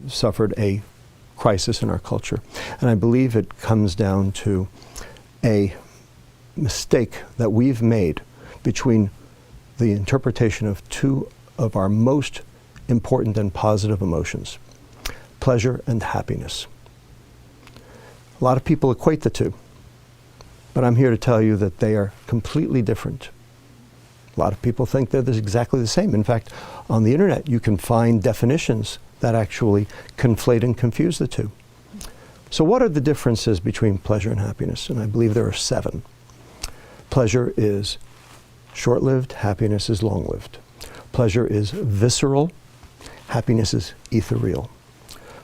suffered a crisis in our culture. And I believe it comes down to a mistake that we've made between the interpretation of two of our most important and positive emotions, pleasure and happiness. A lot of people equate the two, but I'm here to tell you that they are completely different. A lot of people think they're exactly the same. In fact, on the internet, you can find definitions that actually conflate and confuse the two. So what are the differences between pleasure and happiness? And I believe there are 7. Pleasure is short-lived, happiness is long-lived. Pleasure is visceral, happiness is ethereal.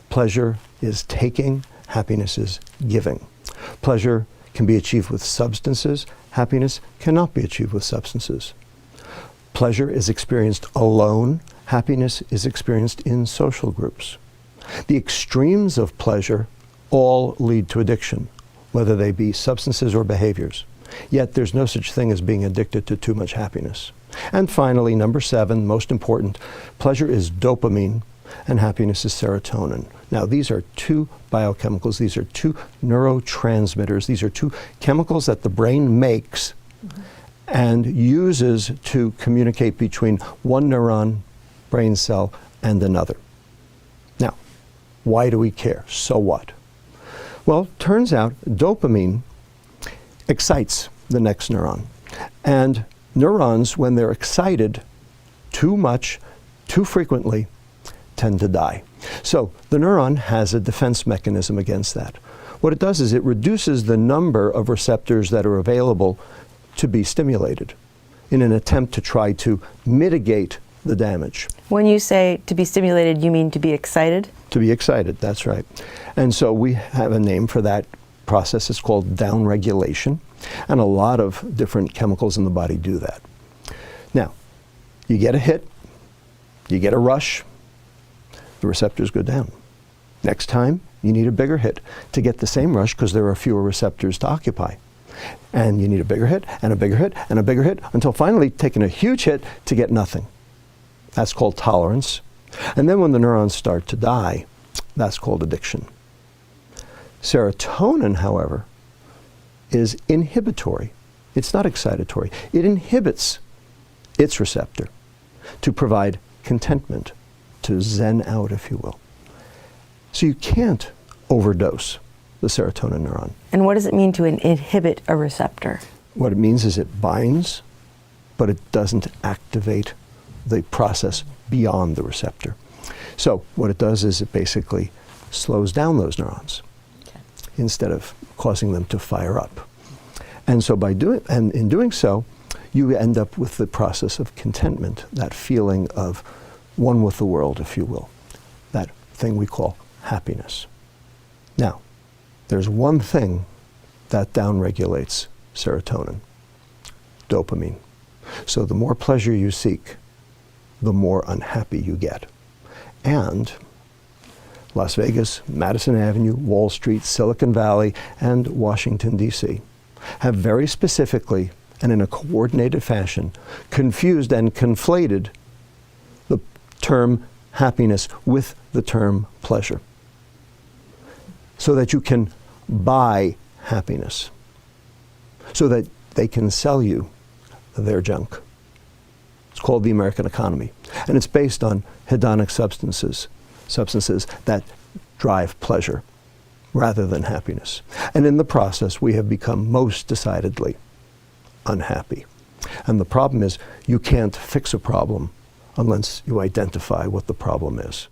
Pleasure is taking, happiness is giving. Pleasure can be achieved with substances, happiness cannot be achieved with substances. Pleasure is experienced alone, happiness is experienced in social groups. The extremes of pleasure all lead to addiction, whether they be substances or behaviors. Yet there's no such thing as being addicted to too much happiness. And finally, number 7, most important, pleasure is dopamine and happiness is serotonin. Now, these are 2 biochemicals, these are 2 neurotransmitters, these are 2 chemicals that the brain makes and uses to communicate between one neuron, brain cell, and another. Now, why do we care? So what? Well, turns out dopamine excites the next neuron. And neurons, when they're excited too much, too frequently, tend to die. So the neuron has a defense mechanism against that. What it does is it reduces the number of receptors that are available to be stimulated in an attempt to try to mitigate the damage. When you say to be stimulated, you mean to be excited? To be excited, that's right. And so we have a name for that process. It's called downregulation. And a lot of different chemicals in the body do that. Now, you get a hit, you get a rush, the receptors go down. Next time, you need a bigger hit to get the same rush because there are fewer receptors to occupy. And you need a bigger hit, and a bigger hit, and a bigger hit, until finally taking a huge hit to get nothing. That's called tolerance. And then when the neurons start to die, that's called addiction. Serotonin, however, is inhibitory. It's not excitatory. It inhibits its receptor to provide contentment, to zen out, if you will. So you can't overdose the serotonin neuron. And what does it mean to inhibit a receptor? What it means is it binds, but it doesn't activate the process beyond the receptor. So what it does is it basically slows down those neurons instead of causing them to fire up. And so in doing so, you end up with the process of contentment, that feeling of one with the world, if you will, that thing we call happiness. Now, there's one thing that downregulates serotonin, dopamine. So the more pleasure you seek, the more unhappy you get. And Las Vegas, Madison Avenue, Wall Street, Silicon Valley, and Washington, D.C. have very specifically and in a coordinated fashion confused and conflated the term happiness with the term pleasure, so that you can buy happiness, so that they can sell you their junk. It's called the American economy, and it's based on hedonic substances that drive pleasure rather than happiness. And in the process, we have become most decidedly unhappy. And the problem is, you can't fix a problem unless you identify what the problem is.